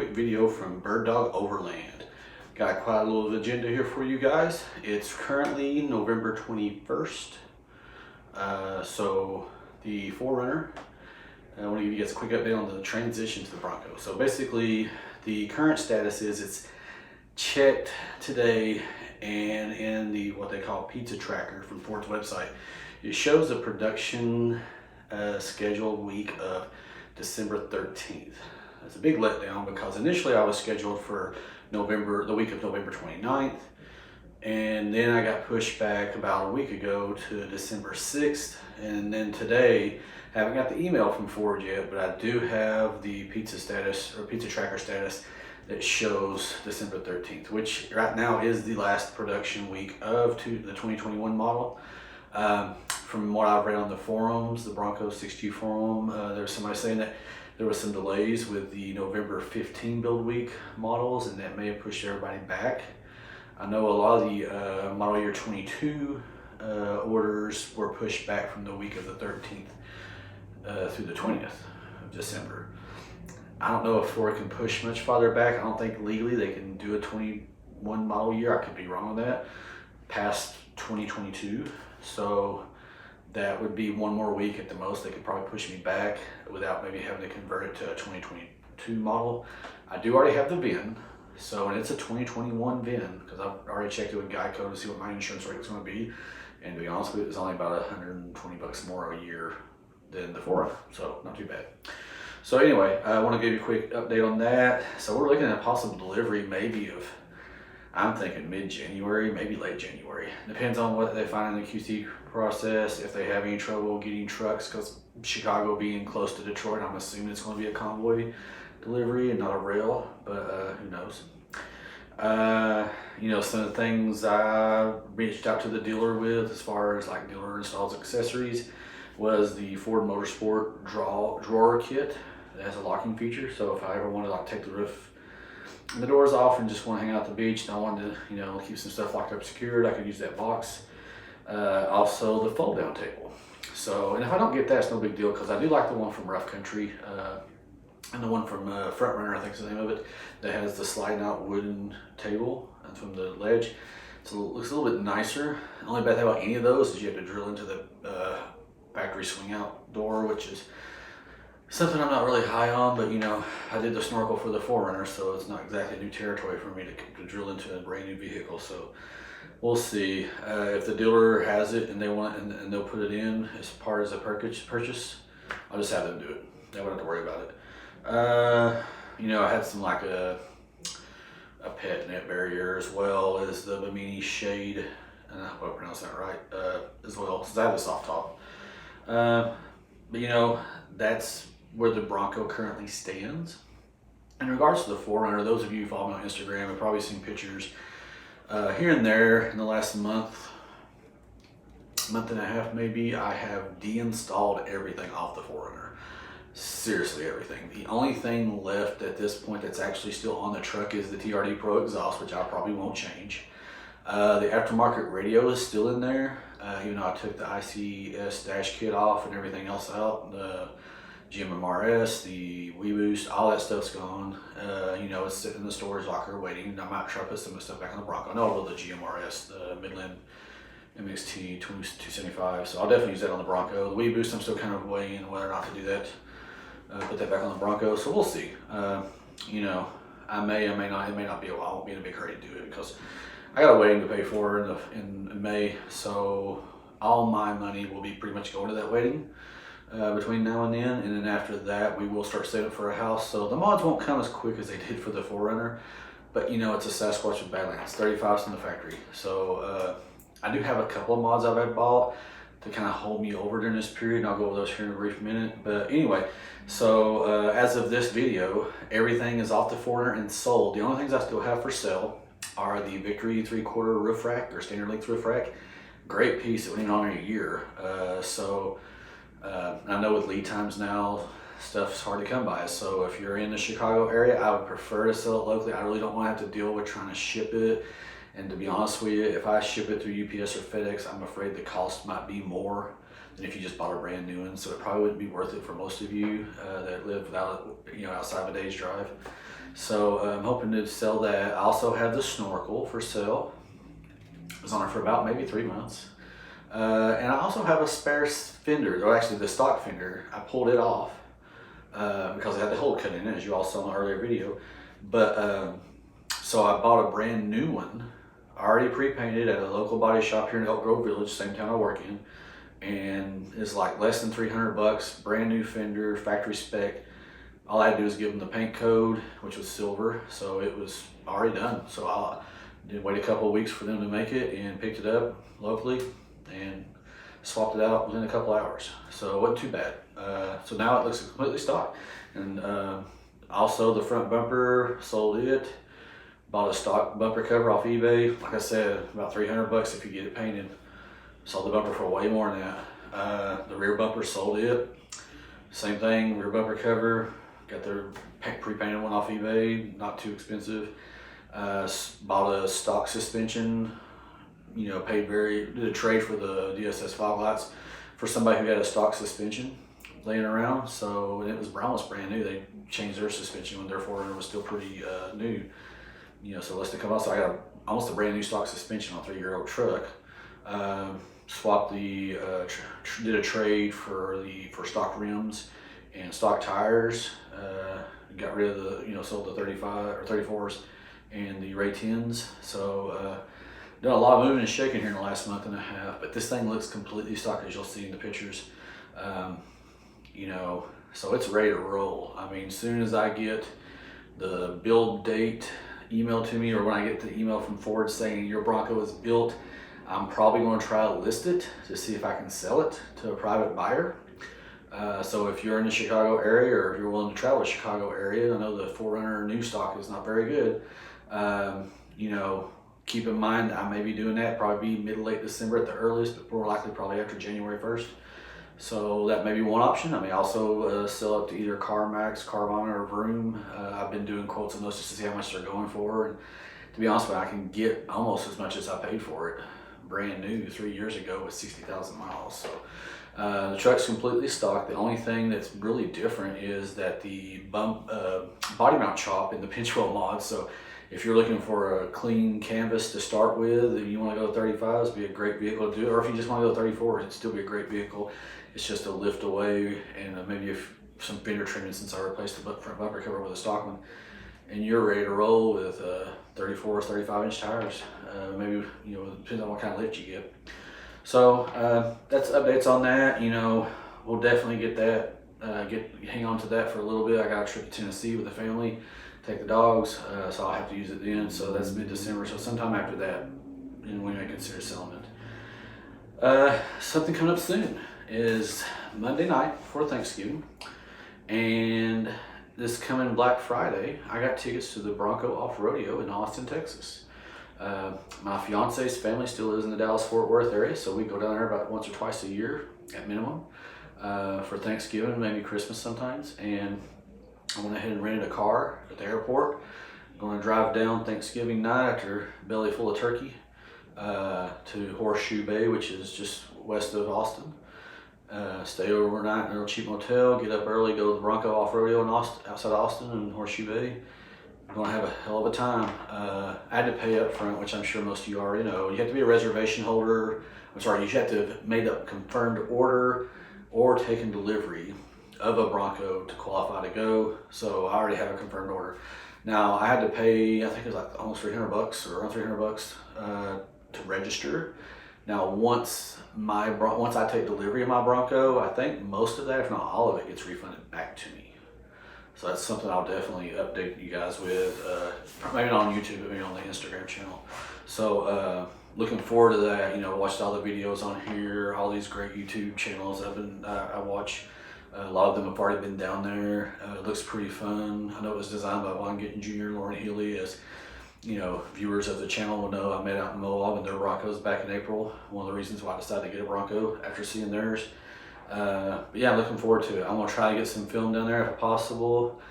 quick video from Bird Dog Overland. Got quite a little agenda here for you guys. It's currently November 21st. So the 4Runner, I want to give you guys a quick update on the transition to the Bronco. So basically the current status is it's checked today, and in the what they call pizza tracker from Ford's website, it shows a production scheduled week of December 13th. That's a big letdown because initially I was scheduled for the week of November 29th, and then I got pushed back about a week ago to December 6th, and then today I haven't got the email from Ford yet, but I do have the pizza status or pizza tracker status that shows December 13th, which right now is the last production week of the 2021 model. From what I've read on the forums, the Bronco 6G forum, there's somebody saying that there was some delays with the November 15 build week models, and that may have pushed everybody back. I know a lot of the model year 22 orders were pushed back from the week of the 13th through the 20th of December. I don't know if Ford can push much farther back. I don't think legally they can do a 21 model year. I could be wrong on that. Past 2022. So that would be one more week at the most. They could probably push me back without maybe having to convert it to a 2022 model. I do already have the VIN, so, and it's a 2021 VIN because I've already checked it with Geico to see what my insurance rate is going to be. And to be honest with you, it's only about $120 more a year than the 4Runner, so not too bad. So anyway, I want to give you a quick update on that. So we're looking at a possible delivery maybe of, I'm thinking mid-January, maybe late January. Depends on what they find in the QC process, if they have any trouble getting trucks, because Chicago being close to Detroit, I'm assuming it's going to be a convoy delivery and not a rail, but who knows. You know, some of the things I reached out to the dealer with as far as like dealer installs accessories was the Ford Motorsport drawer kit that has a locking feature. So if I ever wanted to like take the roof and the doors off and just want to hang out at the beach and I wanted to, you know, keep some stuff locked up secured, I could use that box. Also the fold down table. So, and if I don't get that, it's no big deal because I do like the one from Rough Country and the one from Front Runner, I think is the name of it, that has the sliding out wooden table and from the ledge. So it looks a little bit nicer. The only bad thing about any of those is you have to drill into the factory swing out door, which is something I'm not really high on, but you know, I did the snorkel for the 4Runner, so it's not exactly new territory for me to drill into a brand new vehicle. So we'll see. If the dealer has it and they want it and they'll put it in as part of the purchase, I'll just have them do it. I won't have to worry about it. You know, I had some like a pet net barrier as well as the Bimini shade, and I hope I pronounced that right, as well, since I have a soft top. But you know, that's where the Bronco currently stands. In regards to the 4Runner, those of you who follow me on Instagram have probably seen pictures here and there in the last month and a half maybe. I have deinstalled everything off the 4Runner. Seriously, everything. The only thing left at this point that's actually still on the truck is the TRD Pro exhaust, which I probably won't change. The aftermarket radio is still in there, even though I took the ICS dash kit off and everything else out. The GMMRS, the WeBoost, all that stuff's gone. You know, it's sitting in the storage locker waiting. I might try to put some of the stuff back on the Bronco. No, I'll build the GMRS, the Midland MXT 275. So I'll definitely use that on the Bronco. The WeBoost, I'm still kind of weighing whether or not to do that. Put that back on the Bronco. So we'll see. You know, I may not. It may not be a while. I won't be in a big hurry to do it because I got a wedding to pay for in May. So all my money will be pretty much going to that wedding. Between now and then after that we will start saving for a house. So the mods won't come as quick as they did for the 4Runner, but you know, it's a Sasquatch with Badlands, 35s from the factory. So I do have a couple of mods I've bought to kind of hold me over during this period, and I'll go over those here in a brief minute. But anyway, so as of this video, everything is off the 4Runner and sold. The only things I still have for sale are the Victory 3/4 roof rack or standard length roof rack. Great piece, it went in on a year. I know with lead times now, stuff's hard to come by. So if you're in the Chicago area, I would prefer to sell it locally. I really don't want to have to deal with trying to ship it. And to be honest with you, if I ship it through UPS or FedEx, I'm afraid the cost might be more than if you just bought a brand new one. So it probably wouldn't be worth it for most of you that live without, you know, outside of a day's drive. So I'm hoping to sell that. I also have the snorkel for sale. It was on it for about maybe 3 months. And I also have a spare fender, or actually the stock fender. I pulled it off because it had the hole cut in it, as you all saw in the earlier video. But so I bought a brand new one, already pre-painted at a local body shop here in Elk Grove Village, same town I work in. And it's like less than 300 bucks, brand new fender, factory spec. All I had to do was give them the paint code, which was silver, so it was already done. So I did wait a couple of weeks for them to make it and picked it up locally and swapped it out within a couple hours. So it wasn't too bad. So now it looks completely stock. And also the front bumper, sold it. Bought a stock bumper cover off eBay. Like I said, about 300 bucks if you get it painted. Sold the bumper for way more than that. The rear bumper, sold it. Same thing, rear bumper cover. Got their pre-painted one off eBay, not too expensive. Bought a stock suspension, you know, did a trade for the DSS fog lights for somebody who had a stock suspension laying around. So it was almost brand new. They changed their suspension when their 4Runner was still pretty new. You know, so let's come out. So I got almost a brand new stock suspension on a 3-year-old truck. Swapped did a trade for stock rims and stock tires. Got rid of sold the 35 or 34s and the Ray 10s. So done a lot of moving and shaking here in the last month and a half, but this thing looks completely stock, as you'll see in the pictures. You know, so it's ready to roll. I mean, as soon as I get the build date emailed to me, or when I get the email from Ford saying your Bronco is built, I'm probably going to try to list it to see if I can sell it to a private buyer. So if you're in the Chicago area, or if you're willing to travel to the Chicago area, I know the 4Runner new stock is not very good. You know, keep in mind I may be doing that probably be mid-late December at the earliest, but more likely probably after January 1st. So that may be one option. I may also sell it to either CarMax, Carvana, or Vroom. I've been doing quotes on those just to see how much they're going for. And to be honest with you, I can get almost as much as I paid for it brand new 3 years ago with 60,000 miles. So the truck's completely stock. The only thing that's really different is that the body mount chop in the pinch wheel mod. So if you're looking for a clean canvas to start with, and you want to go 35s, it'd be a great vehicle to do it. Or if you just want to go 34s, it'd still be a great vehicle. It's just a lift away and maybe some fender trimming, since I replaced the front bumper cover with a stock one. And you're ready to roll with 34 or 35-inch tires. Maybe, you know, depends on what kind of lift you get. So that's updates on that. You know, we'll definitely get that, hang on to that for a little bit. I got a trip to Tennessee with the family, take the dogs, so I'll have to use it then. So that's mid-December. So sometime after that, and we may consider selling it. Something coming up soon is Monday night before Thanksgiving, and this coming Black Friday, I got tickets to the Bronco Off Rodeo in Austin, Texas. My fiance's family still lives in the Dallas-Fort Worth area, so we go down there about once or twice a year at minimum for Thanksgiving, maybe Christmas sometimes. And I went ahead and rented a car at the airport. I'm going to drive down Thanksgiving night after belly full of turkey to Horseshoe Bay, which is just west of Austin. Stay overnight in a little cheap motel, get up early, go to the Bronco Off Rodeo in outside Austin and Horseshoe Bay. I'm going to have a hell of a time. I had to pay up front, which I'm sure most of you already know. You have to be a reservation holder. You have to have made a confirmed order or taken delivery of a Bronco to qualify to go. So I already have a confirmed order. Now I had to pay, I think it was like almost 300 bucks or around 300 bucks to register. Now once I take delivery of my Bronco, I think most of that, if not all of it, gets refunded back to me. So that's something I'll definitely update you guys with, maybe not on YouTube, but maybe on the Instagram channel. So looking forward to that. You know, watched all the videos on here, all these great YouTube channels I watch. A lot of them have already been down there. It looks pretty fun. I know it was designed by Von Gittin Jr. and Lauren Healy. As you know, viewers of the channel will know, I met out in Moab and their Broncos back in April. One of the reasons why I decided to get a Bronco after seeing theirs. But yeah, I'm looking forward to it. I'm going to try to get some film down there if possible.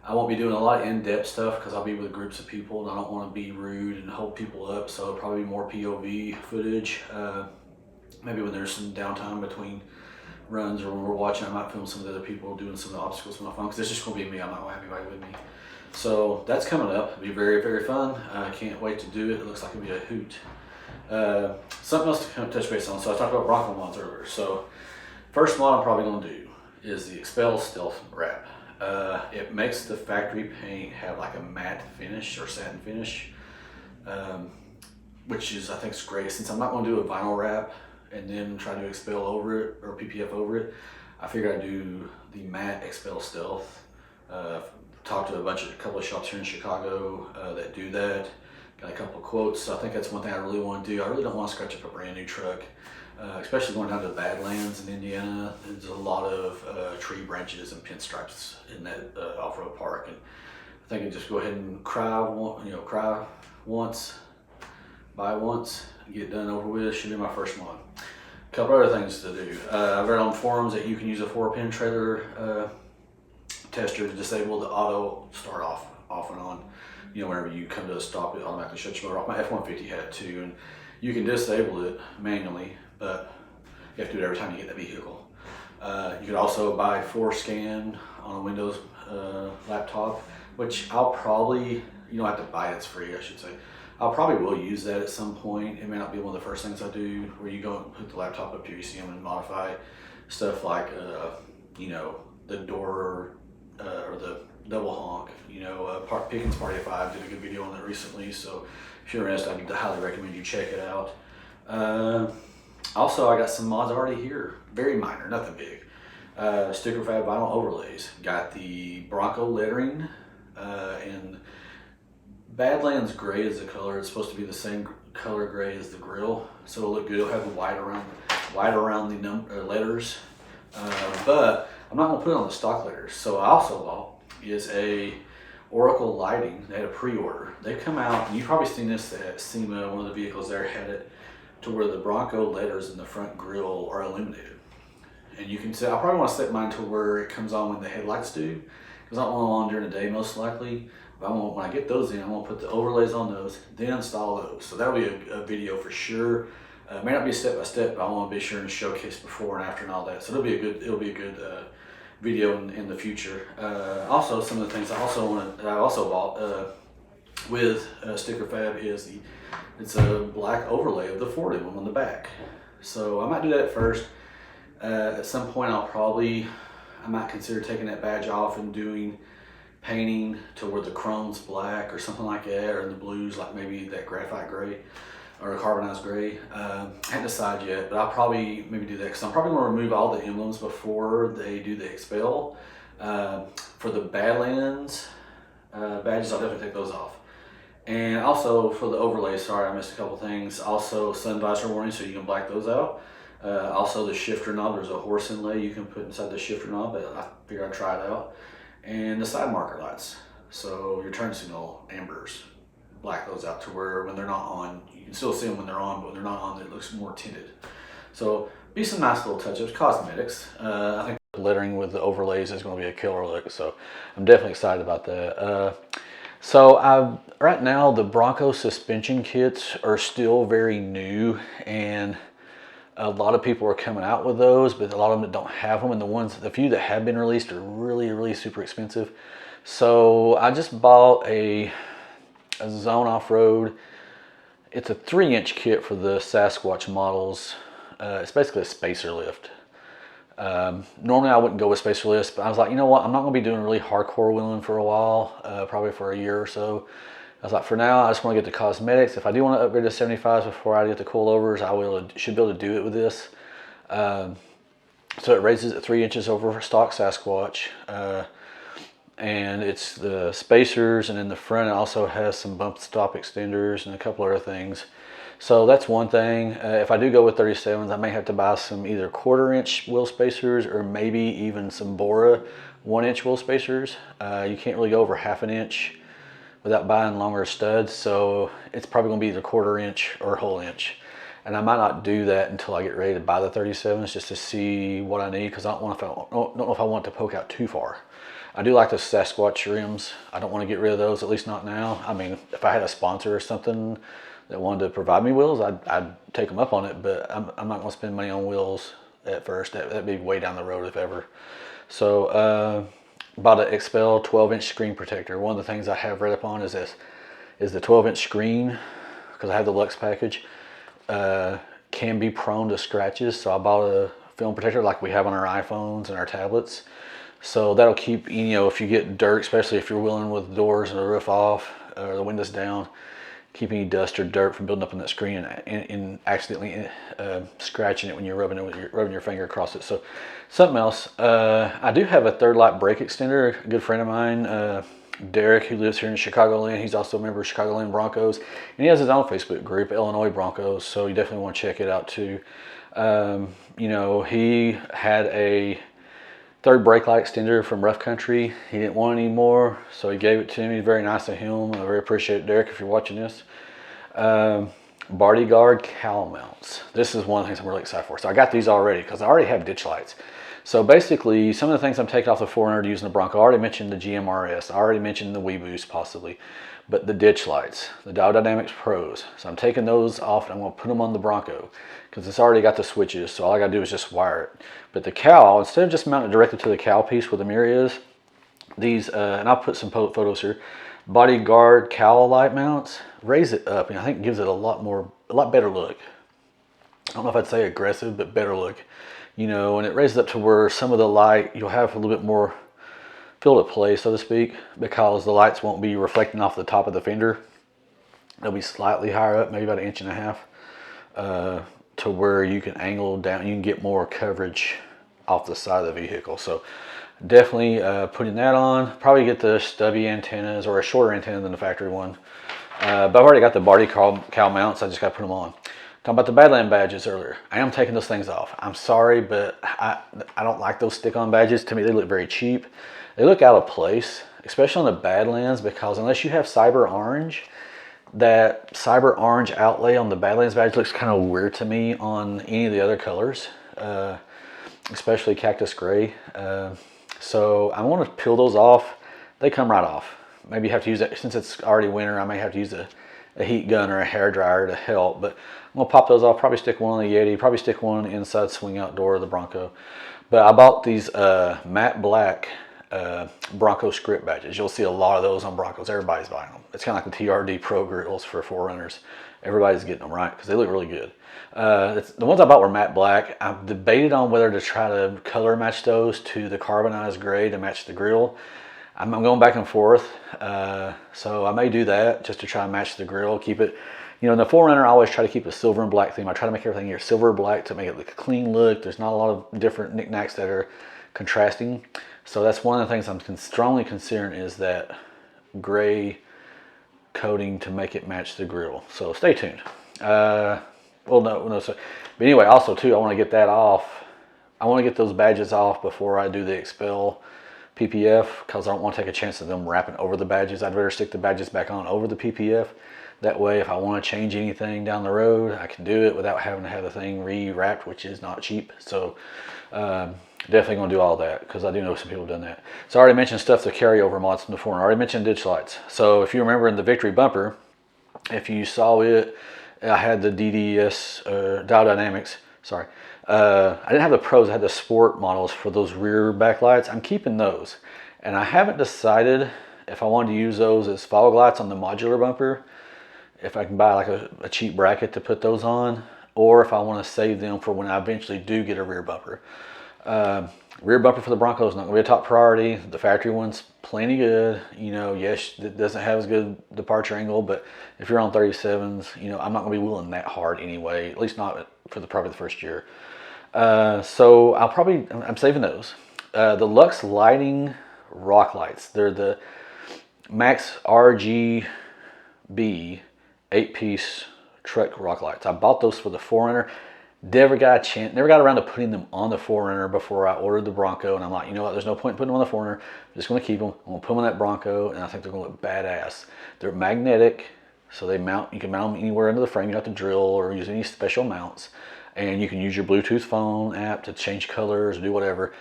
I won't be doing a lot of in-depth stuff because I'll be with groups of people and I don't want to be rude and hold people up. So it'll probably be more POV footage. Maybe when there's some downtime between runs or when we're watching, I might film some of the other people doing some of the obstacles with my phone, because it's just going to be me. I'm not going to have anybody with me. So that's coming up. It'll be very, very fun. I can't wait to do it. It looks like it'll be a hoot. Something else to kind of touch base on. So I talked about Bronco mods earlier. So first mod I'm probably going to do is the Expel Stealth Wrap. It makes the factory paint have like a matte finish or satin finish, which is, I think, is great. Since I'm not going to do a vinyl wrap and then try to Expel over it or PPF over it, I figured I'd do the matte Expel Stealth. Talked to a couple of shops here in Chicago that do that. Got a couple of quotes. So I think that's one thing I really want to do. I really don't want to scratch up a brand new truck, especially going down to the Badlands in Indiana. There's a lot of tree branches and pinstripes in that off-road park, and I think I'd just go ahead and cry once, buy once, and get it done over with. Should be my first one. A couple other things to do. I've read on forums that you can use a 4-pin trailer tester to disable the auto start off and on. You know, whenever you come to a stop, it automatically shuts your motor off. My F-150 had it too, and you can disable it manually, but you have to do it every time you get the vehicle. You can also buy ForeScan on a Windows laptop, which I'll probably, you don't have to buy it, it's free, I should say. I'll probably will use that at some point. It may not be one of the first things I do, where you go and put the laptop up to your ECM and modify stuff like, you know, the door or the double honk. You know, Pickens Party of 5 did a good video on that recently, so if you're interested, I highly recommend you check it out. Also, I got some mods already here, very minor, nothing big. Sticker Fab vinyl overlays. Got the Bronco lettering in Badlands gray is the color. It's supposed to be the same color gray as the grill, so it'll look good. It'll have the white around the letters, but I'm not gonna put it on the stock letters. So I also bought is a Oracle lighting. They had a pre-order. They come out, and you've probably seen this at SEMA. One of the vehicles there had it to where the Bronco letters in the front grille are illuminated. And you can see, I probably want to set mine to where it comes on when the headlights do, because I don't want them on during the day most likely. But when I get those in, I'm gonna put the overlays on those, then install those. So that'll be a video for sure. It may not be step by step, but I want to be sure and showcase before and after and all that. So it'll be a good video in the future. Also, some of the things I also bought with Sticker Fab is it's a black overlay of the Ford emblem on the back. So I might do that first. At some point, I might consider taking that badge off and doing painting to where the chrome's black or something like that, or the blues, like maybe that graphite gray or a carbonized gray. I haven't decided yet, but I'll probably maybe do that, because I'm probably going to remove all the emblems before they do the Expel. For the Badlands badges, I'll definitely take those off. And also for the overlay, sorry I missed a couple things. Also sun visor warning, so you can black those out. Also the shifter knob, there's a horse inlay you can put inside the shifter knob, but I figured I'd try it out. And the side marker lights, so your turn signal ambers, black those out to where when they're not on, you can still see them when they're on, but when they're not on, it looks more tinted. So be some nice little touch-ups, cosmetics. I think the lettering with the overlays is going to be a killer look, so I'm definitely excited about that. So right now the Bronco suspension kits are still very new, and a lot of people are coming out with those, but a lot of them don't have them, and the few that have been released are really super expensive. So I just bought a Zone Off-Road. It's a 3-inch kit for the Sasquatch models. It's basically a spacer lift. Normally I wouldn't go with spacer lifts, but I was like, you know what, I'm not going to be doing really hardcore wheeling for a while, probably for a year or so. I was like, for now, I just want to get the cosmetics. If I do want to upgrade to 75s before I get the coilovers, should be able to do it with this. So it raises it 3 inches over stock Sasquatch. And it's the spacers, and in the front it also has some bump stop extenders and a couple other things. So that's one thing. If I do go with 37s, I may have to buy some either 1/4-inch wheel spacers or maybe even some Bora 1-inch wheel spacers. You can't really go over 1/2 inch without buying longer studs, so it's probably going to be either 1/4 inch or 1/2 inch. And I might not do that until I get ready to buy the 37s, just to see what I need, because I don't know if I want to poke out too far. I do like the Sasquatch rims. I don't want to get rid of those, at least not now. I mean, if I had a sponsor or something that wanted to provide me wheels, I'd take them up on it, but I'm not going to spend money on wheels at first. That'd be way down the road if ever. So bought an Expel 12-inch screen protector. One of the things I have read upon is this, is the 12-inch screen, because I have the Lux package, can be prone to scratches. So I bought a film protector like we have on our iPhones and our tablets. So that'll keep, you know, if you get dirt, especially if you're wheeling with the doors and the roof off or the windows down, keep any dust or dirt from building up on that screen and accidentally scratching it when you're rubbing your finger across it. So something else, I do have a third light brake extender. A good friend of mine, Derek, who lives here in Chicagoland, he's also a member of Chicagoland Broncos, and he has his own Facebook group, Illinois Broncos, so you definitely want to check it out too. You know, he had a third brake light extender from Rough Country. He didn't want it anymore, so he gave it to me. Very nice of him. I very appreciate it, Derek, if you're watching this. Bodyguard cowl mounts. This is one of the things I'm really excited for. So I got these already because I already have ditch lights. So basically, some of the things I'm taking off the 400 using the Bronco, I already mentioned the GMRS. I already mentioned the WeBoost possibly. But the ditch lights, the Dial Dynamics Pros. So I'm taking those off and I'm going to put them on the Bronco because it's already got the switches. So all I got to do is just wire it. But the cowl, instead of just mounting it directly to the cowl piece where the mirror is, these, and I'll put some photos here, Bodyguard cowl light mounts, raise it up, and I think gives it a lot better look. I don't know if I'd say aggressive, but better look. You know, and it raises up to where some of the light, you'll have a little bit more field of play, so to speak, because the lights won't be reflecting off the top of the fender. They'll be slightly higher up, maybe about 1.5 inches, to where you can angle down, you can get more coverage off the side of the vehicle. So definitely putting that on. Probably get the stubby antennas or a shorter antenna than the factory one. But I've already got the body cowl mounts. I just got to put them on. Talking about the Badland badges earlier. I am taking those things off. I'm sorry, but I don't like those stick-on badges. To me, they look very cheap. They look out of place, especially on the Badlands, because unless you have cyber orange, that cyber orange outlay on the Badlands badge looks kind of weird to me on any of the other colors, especially cactus gray. So I want to peel those off. They come right off. Maybe you have to use it, since it's already winter, I may have to use a heat gun or a hair dryer to help, but I'm gonna pop those off, probably stick one on the Yeti, probably stick one inside swing out door of the Bronco. But I bought these matte black Bronco script badges. You'll see a lot of those on Broncos. Everybody's buying them. It's kind of like the TRD Pro grills for 4Runners. Everybody's getting them, right? Because they look really good. The ones I bought were matte black. I've debated on whether to try to color match those to the carbonized gray to match the grill. I'm going back and forth. So I may do that just to try and match the grill. Keep it, you know, in the 4Runner, I always try to keep a silver and black theme. I try to make everything here silver and black to make it look a clean look. There's not a lot of different knickknacks that are contrasting. So that's one of the things I'm strongly considering, is that gray coating to make it match the grill. So stay tuned. Well, no. So, but anyway, also too, I want to get that off. I want to get those badges off before I do the Expel PPF, because I don't want to take a chance of them wrapping over the badges. I'd rather stick the badges back on over the PPF. That way, if I want to change anything down the road, I can do it without having to have the thing re-wrapped, which is not cheap. So definitely going to do all that, because I do know some people have done that. So I already mentioned stuff to carry over mods from the 4Runner. I already mentioned ditch lights. So if you remember in the Victory bumper, if you saw it, I had the DDS Dial Dynamics. Sorry. I didn't have the Pros. I had the Sport models for those rear backlights. I'm keeping those. And I haven't decided if I wanted to use those as fog lights on the modular bumper, if I can buy like a cheap bracket to put those on, or if I want to save them for when I eventually do get a rear bumper. Rear bumper for the Broncos is not going to be a top priority. The factory one's plenty good. You know, yes, it doesn't have as good departure angle, but if you're on 37s, you know, I'm not going to be wheeling that hard anyway, at least not for probably the first year. So I'm saving those. The Lux Lighting Rock Lights. They're the Max RGB 8-piece truck rock lights. I bought those for the 4Runner. Never got around to putting them on the 4Runner before I ordered the Bronco, and I'm like, you know what, there's no point in putting them on the 4Runner. I'm just going to keep them. I'm going to put them on that Bronco, and I think they're going to look badass. They're magnetic, so you can mount them anywhere under the frame. You don't have to drill or use any special mounts, and you can use your Bluetooth phone app to change colors or do whatever.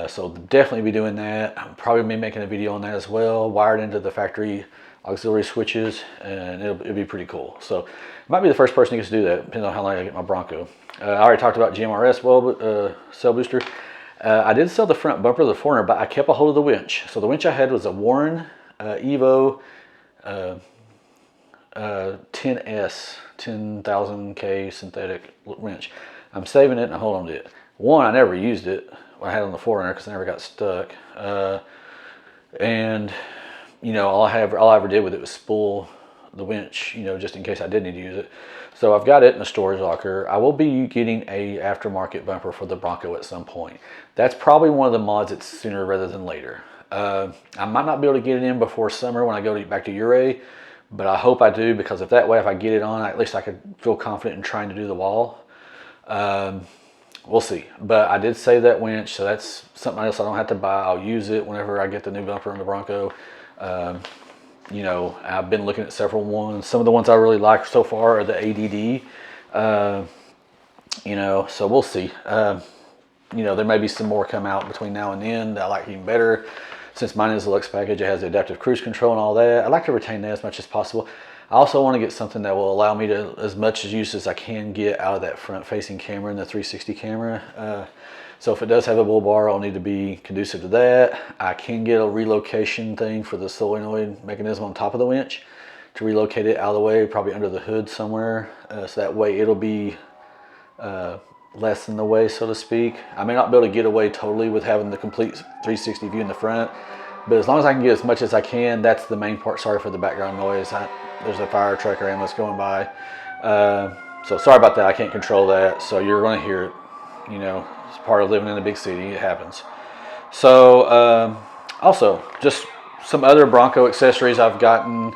So definitely be doing that. I'll probably be making a video on that as well, wired into the factory auxiliary switches, and it'll be pretty cool. So I might be the first person who gets to do that, depending on how long I get my Bronco. I already talked about GMRS cell booster. I did sell the front bumper of the 4Runner, but I kept a hold of the winch. So the winch I had was a Warren Evo 10S, 10,000K synthetic winch. I'm saving it and I hold on to it. One, I never used it when I had it on the 4Runner because I never got stuck. And all I ever did with it was spool the winch, just in case I did need to use it. So I've got it in a storage locker. I will be getting a aftermarket bumper for the Bronco at some point. That's probably one of the mods that's sooner rather than later. I might not be able to get it in before summer when I go back to Uray, but I hope I do, because if I get it on, at least I could feel confident in trying to do the wall. We'll see. But I did save that winch, so that's something else I don't have to buy. I'll use it whenever I get the new bumper on the Bronco. I've been looking at several ones. Some of the ones I really like so far are the ADD. So we'll see. There may be some more come out between now and then that I like even better. Since mine is a Lux package, it has the adaptive cruise control and all that. I like to retain that as much as possible. I also want to get something that will allow me to, as much use as I can get out of that front-facing camera and the 360 camera. So if it does have a bull bar, I'll need to be conducive to that. I can get a relocation thing for the solenoid mechanism on top of the winch to relocate it out of the way, probably under the hood somewhere. So that way it'll be less in the way, so to speak. I may not be able to get away totally with having the complete 360 view in the front, but as long as I can get as much as I can, that's the main part. Sorry for the background noise. There's a fire truck or ambulance going by. So sorry about that. I can't control that. So you're going to hear it. It's part of living in a big city. It happens. So also, just some other Bronco accessories I've gotten.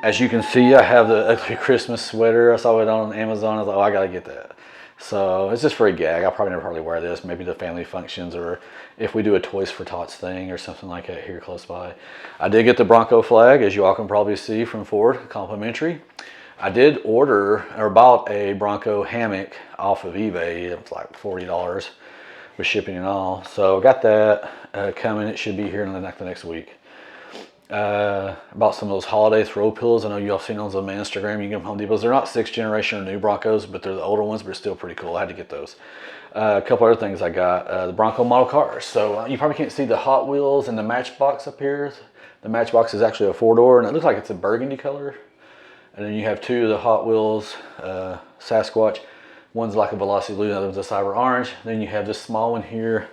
As you can see, I have the ugly Christmas sweater. I saw it on Amazon. I was like, oh, I got to get that. So it's just for a gag. I'll probably never hardly wear this. Maybe the family functions, or if we do a Toys for Tots thing or something like that here close by. I did get the Bronco flag, as you all can probably see, from Ford, complimentary. I did order or bought a Bronco hammock off of eBay. It was like $40 with shipping and all. So got that coming. It should be here in the next week. Bought some of those holiday throw pillows. I know you all seen those on my Instagram. You can get them Home Depots. They're not 6th generation or new Broncos, but they're the older ones, but still pretty cool. I had to get those. A couple other things I got. The Bronco model cars. So you probably can't see the Hot Wheels and the Matchbox up here. The Matchbox is actually a 4-door, and it looks like it's a burgundy color. And then you have two of the Hot Wheels Sasquatch. One's like a Velocity Blue, the other one's a Cyber Orange. Then you have this small one here.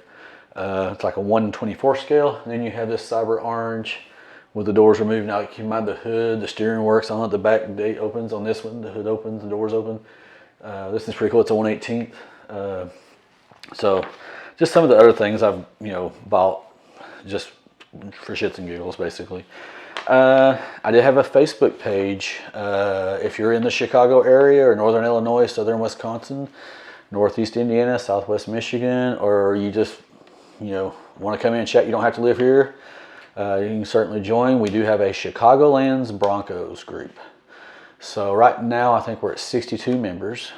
It's like a 1/24 scale. And then you have this Cyber Orange with the doors removed. Now keep in mind the hood, the steering works on it, the back gate opens on this one, the hood opens, the doors open. This is pretty cool. It's a 1/18. So just some of the other things I've bought just for shits and giggles, basically. I did have a Facebook page. If you're in the Chicago area or Northern Illinois, Southern Wisconsin, Northeast Indiana, Southwest Michigan, or you just want to come in and chat, you don't have to live here. You can certainly join. We do have a Chicagoland's Broncos group. So right now I think we're at 62 members,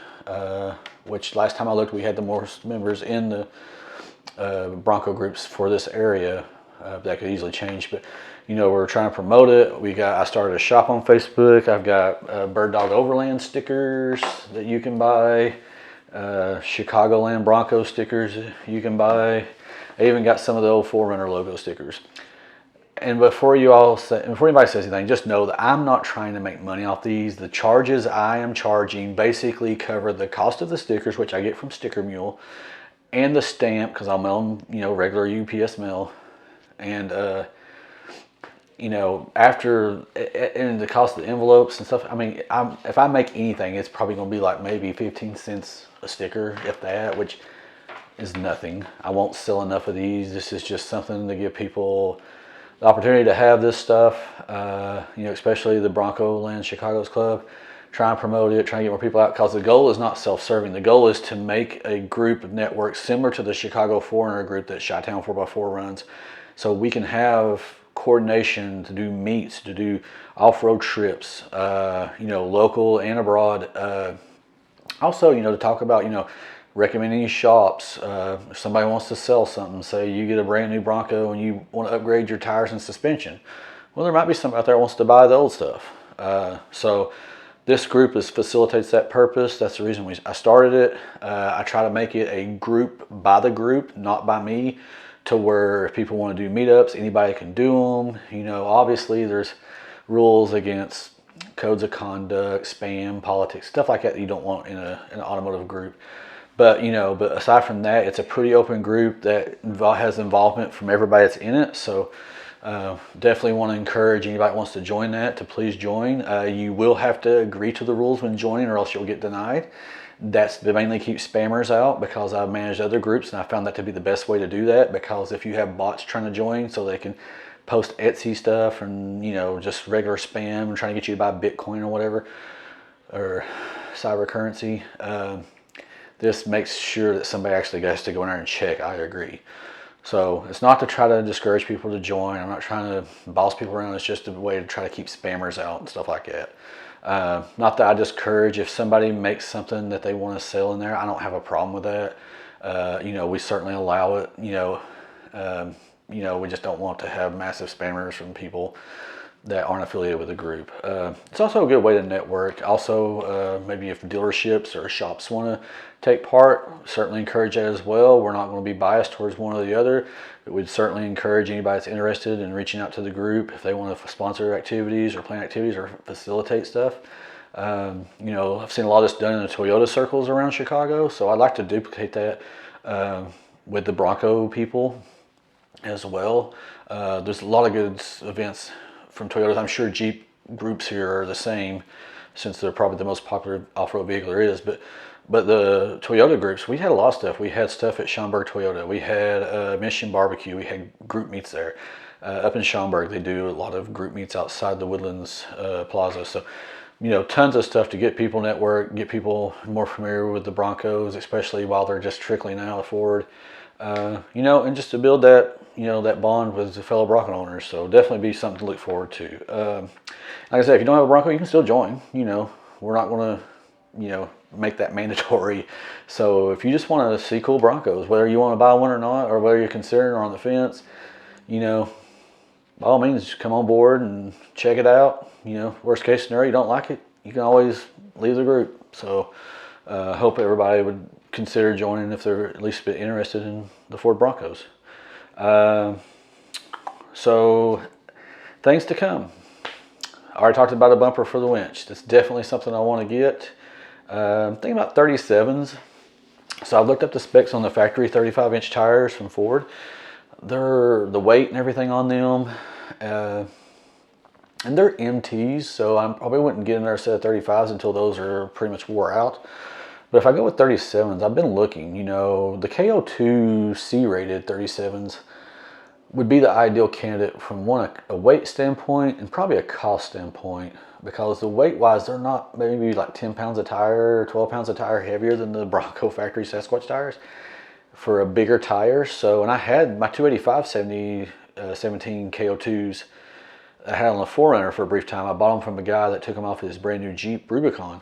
which last time I looked we had the most members in the Bronco groups for this area. That could easily change, but we're trying to promote it. I started a shop on Facebook. I've got Bird Dog Overland stickers that you can buy, Chicagoland Bronco stickers you can buy. I even got some of the old 4Runner logo stickers. And before anybody says anything, just know that I'm not trying to make money off these. The charges I am charging basically cover the cost of the stickers, which I get from Sticker Mule, and the stamp, because I'm on regular UPS mail. And after and the cost of the envelopes and stuff, I mean, if I make anything, it's probably going to be like maybe 15 cents a sticker, if that, which is nothing. I won't sell enough of these. This is just something to give people the opportunity to have this stuff, especially the Bronco Land Chicago's Club. Try and promote it, try and get more people out, because the goal is not self-serving. The goal is to make a group of network similar to the Chicago 4Runner group that Chi-Town 4x4 runs, so we can have coordination to do meets, to do off-road trips, local and abroad. Also, to talk about, recommending shops. If somebody wants to sell something, say you get a brand new Bronco and you want to upgrade your tires and suspension. Well, there might be somebody out there that wants to buy the old stuff. So This group facilitates that purpose. That's the reason I started it. I try to make it a group by the group, not by me, to where if people want to do meetups, anybody can do them. You know, obviously there's rules against codes of conduct, spam, politics, stuff like that you don't want in an automotive group. But aside from that, it's a pretty open group that has involvement from everybody that's in it. So definitely want to encourage anybody that wants to join that to please join. You will have to agree to the rules when joining, or else you'll get denied. That's to mainly keep spammers out, because I've managed other groups and I found that to be the best way to do that. Because if you have bots trying to join so they can post Etsy stuff and just regular spam and trying to get you to buy Bitcoin or whatever, or cyber currency, this makes sure that somebody actually has to go in there and check, I agree. So it's not to try to discourage people to join. I'm not trying to boss people around. It's just a way to try to keep spammers out and stuff like that. Not that I discourage if somebody makes something that they want to sell in there. I don't have a problem with that. We certainly allow it. We just don't want to have massive spammers from people that aren't affiliated with the group. It's also a good way to network. Also, maybe if dealerships or shops want to take part, certainly encourage that as well. We're not going to be biased towards one or the other, but we'd certainly encourage anybody that's interested in reaching out to the group if they want to sponsor activities or plan activities or facilitate stuff. I've seen a lot of this done in the Toyota circles around Chicago, so I'd like to duplicate that with the Bronco people as well. There's a lot of good events from Toyotas. I'm sure Jeep groups here are the same, since they're probably the most popular off-road vehicle there is. But the Toyota groups, we had a lot of stuff. We had stuff at Schaumburg Toyota. We had Mission Barbecue. We had group meets there. Up in Schaumburg, they do a lot of group meets outside the Woodlands Plaza. So, tons of stuff to get people network, get people more familiar with the Broncos, especially while they're just trickling out of Ford. And just to build that, that bond with the fellow Bronco owners. So definitely be something to look forward to. Like I said, if you don't have a Bronco, you can still join. We're not going to, make that mandatory. So if you just want to see cool Broncos, whether you want to buy one or not, or whether you're considering or on the fence, by all means, come on board and check it out. Worst case scenario, you don't like it, you can always leave the group. So hope everybody would consider joining if they're at least a bit interested in the Ford Broncos. So things to come. I already talked about a bumper for the winch. That's definitely something I want to get. I'm thinking about 37s. So I've looked up the specs on the factory 35-inch tires from Ford. They're the weight and everything on them, and they're MTs, so I probably wouldn't get another set of 35s until those are pretty much wore out. But if I go with 37s, I've been looking, the KO2 C-rated 37s would be the ideal candidate from a weight standpoint and probably a cost standpoint, because the weight-wise, they're not maybe like 10 pounds of tire or 12 pounds of tire heavier than the Bronco factory Sasquatch tires for a bigger tire. So, and I had my 285 17 KO2s I had on the 4Runner for a brief time. I bought them from a guy that took them off his brand new Jeep Rubicon.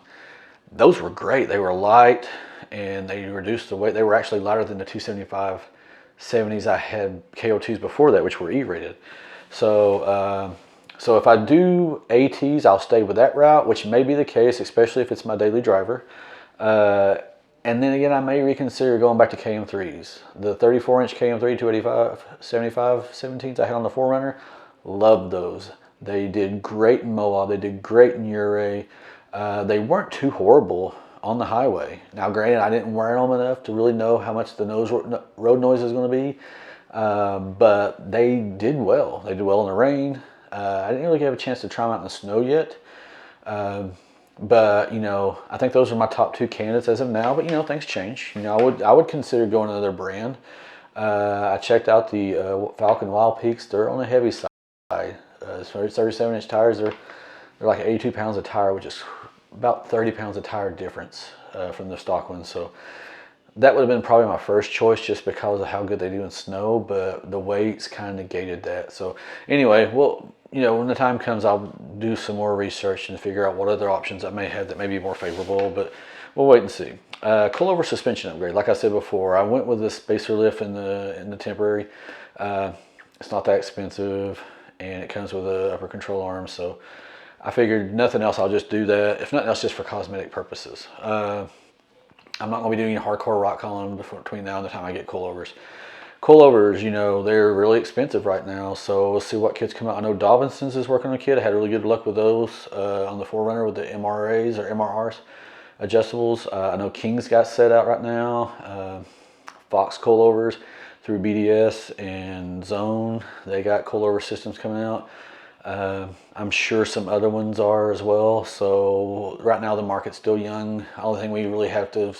Those were great. They were light and they reduced the weight. They were actually lighter than the 275 70s I had KO2s before that, which were E-rated. So if I do ATs, I'll stay with that route, which may be the case, especially if it's my daily driver. And then again, I may reconsider going back to KM3s. The 34-inch KM3 285 75 17s I had on the 4Runner, loved those. They did great in Moab. They did great in Uray. They weren't too horrible on the highway. Now, granted, I didn't wear them enough to really know how much the road noise is going to be, but they did well. They did well in the rain. I didn't really have a chance to try them out in the snow yet, but I think those are my top two candidates as of now. But things change. I would consider going another brand. I checked out the Falcon Wild Peaks. They're on the heavy side. So 37-inch tires. They're like 82 pounds of tire, which is about 30 pounds of tire difference from the stock ones. So that would have been probably my first choice, just because of how good they do in snow, but the weights kind of negated that. So anyway, well, when the time comes, I'll do some more research and figure out what other options I may have that may be more favorable, but we'll wait and see. Coilover suspension upgrade. Like I said before, I went with the spacer lift in the temporary. It's not that expensive, and it comes with an upper control arm, so I figured nothing else, I'll just do that. If nothing else, just for cosmetic purposes. I'm not going to be doing any hardcore rock crawling between now and the time I get coilovers. Coilovers, you know, they're really expensive right now, so we'll see what kits come out. I know Davidson's is working on a kit. I had really good luck with those on the 4Runner with the MRAs or MRRs adjustables. I know King's got set out right now. Fox coilovers through BDS and Zone, they got coilover systems coming out. I'm sure some other ones are as well. So right now the market's still young. The only thing we really have to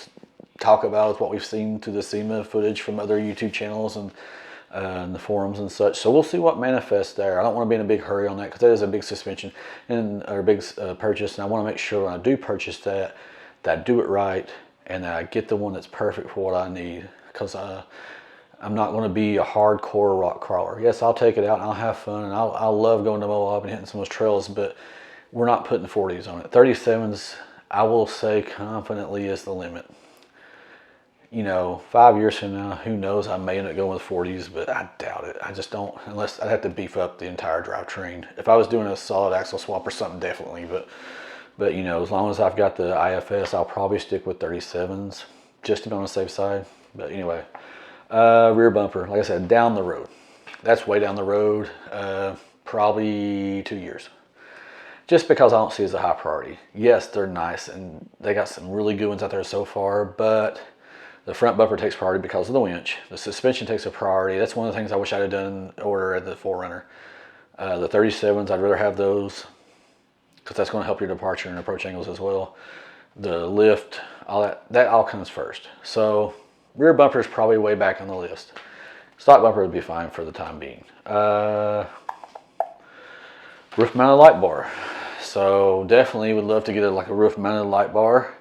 talk about is what we've seen through the SEMA footage from other YouTube channels and the forums and such. So we'll see what manifests there. I don't want to be in a big hurry on that because that is a big suspension or a big purchase, and I want to make sure when I do purchase that I do it right and that I get the one that's perfect for what I need. Because I'm not going to be a hardcore rock crawler. Yes, I'll take it out and I'll have fun, and I'll love going to Moab and hitting some of those trails, but we're not putting 40s on it. 37s, I will say confidently, is the limit. You know, 5 years from now, who knows, I may end up going with 40s, but I doubt it. I just don't, unless I'd have to beef up the entire drivetrain. If I was doing a solid axle swap or something, definitely, but you know, as long as I've got the IFS, I'll probably stick with 37s, just to be on the safe side. But anyway, rear bumper, like I said, down the road. That's way down the road, probably 2 years. Just because I don't see it as a high priority. Yes, they're nice, and they got some really good ones out there so far, but the front bumper takes priority because of the winch. The suspension takes a priority. That's one of the things I wish I'd have done in order at the 4Runner. The 37s, I'd rather have those because that's going to help your departure and approach angles as well. The lift, all that all comes first. So rear bumper is probably way back on the list. Stock bumper would be fine for the time being. Roof mounted light bar. So definitely would love to get like a roof mounted light bar.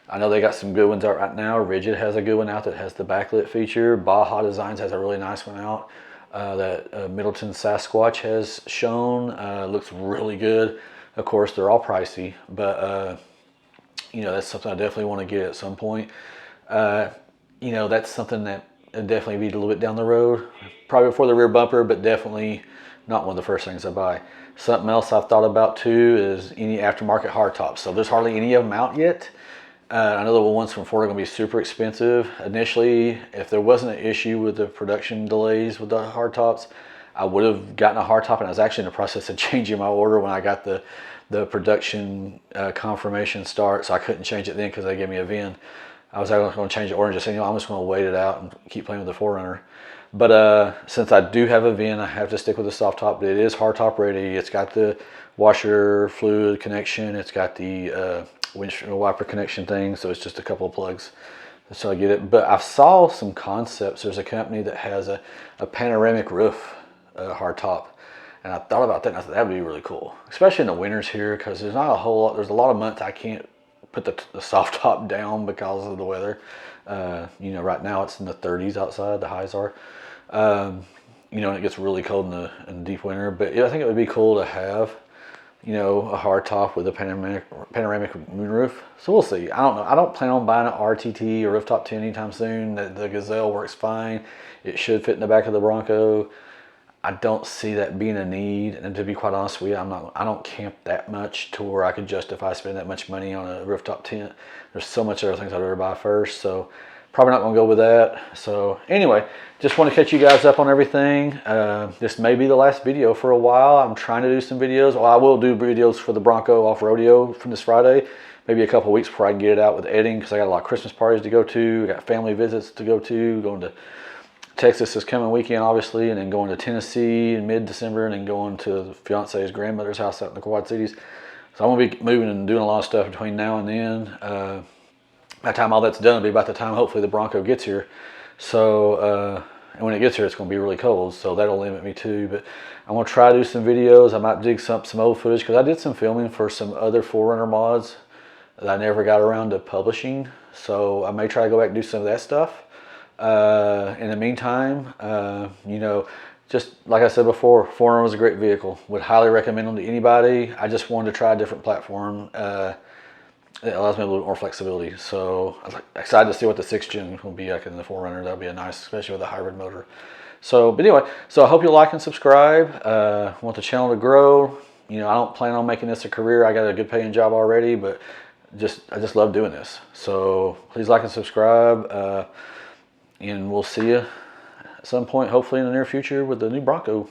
I know they got some good ones out right now. Rigid has a good one out that has the backlit feature. Baja Designs has a really nice one out that Middleton Sasquatch has shown. Looks really good. Of course, they're all pricey, but you know, that's something I definitely want to get at some point. You know, that's something that would definitely be a little bit down the road. Probably before the rear bumper, but definitely not one of the first things I buy. Something else I've thought about too is any aftermarket hardtops. So there's hardly any of them out yet. I know the ones from Ford are going to be super expensive. Initially, if there wasn't an issue with the production delays with the hardtops, I would have gotten a hardtop, and I was actually in the process of changing my order when I got the production confirmation start, so I couldn't change it then because they gave me a VIN. I was going to change the order and just say, you know, I'm just going to wait it out and keep playing with the 4Runner. But since I do have a VIN, I have to stick with the soft top. But it is hardtop ready. It's got the washer fluid connection. It's got the windshield wiper connection thing. So it's just a couple of plugs. So I get it. But I saw some concepts. There's a company that has a panoramic roof hardtop. And I thought about that and I thought that would be really cool. Especially in the winters here, because there's not a whole lot. There's a lot of months I can't put the soft top down because of the weather. You know, right now it's in the 30s outside, the highs are. You know, and it gets really cold in the deep winter. But yeah, I think it would be cool to have, you know, a hard top with a panoramic moonroof. So we'll see. I don't know. I don't plan on buying an RTT or rooftop 10 anytime soon. The Gazelle works fine. It should fit in the back of the Bronco. I don't see that being a need, and to be quite honest with you, I don't camp that much to where I could justify spending that much money on a rooftop tent. There's so much other things I'd rather buy first, so probably not gonna go with that. So anyway, just want to catch you guys up on everything. This may be the last video for a while. I'm trying to do some videos. Well, I will do videos for the Bronco Off Rodeo from this Friday, maybe a couple weeks before I can get it out with editing, because I got a lot of Christmas parties to go to, I got family visits to go to, going to Texas this coming weekend, obviously, and then going to Tennessee in mid-December, and then going to the fiance's grandmother's house out in the Quad Cities. So I'm going to be moving and doing a lot of stuff between now and then. By the time all that's done, it'll be about the time, hopefully, the Bronco gets here. So, and when it gets here, it's going to be really cold, so that'll limit me too. But I'm going to try to do some videos. I might dig some old footage, because I did some filming for some other 4Runner mods that I never got around to publishing. So I may try to go back and do some of that stuff. In the meantime, you know, just like I said before, 4Runner was a great vehicle. Would highly recommend them to anybody. I just wanted to try a different platform. It allows me a little more flexibility. So I'm excited to see what the 6th gen will be like in the 4Runner. That'll be a nice, especially with a hybrid motor. So, but anyway, so I hope you like and subscribe. Want the channel to grow. You know, I don't plan on making this a career. I got a good paying job already, but I just love doing this. So please like and subscribe, and we'll see you at some point, hopefully in the near future, with the new Bronco.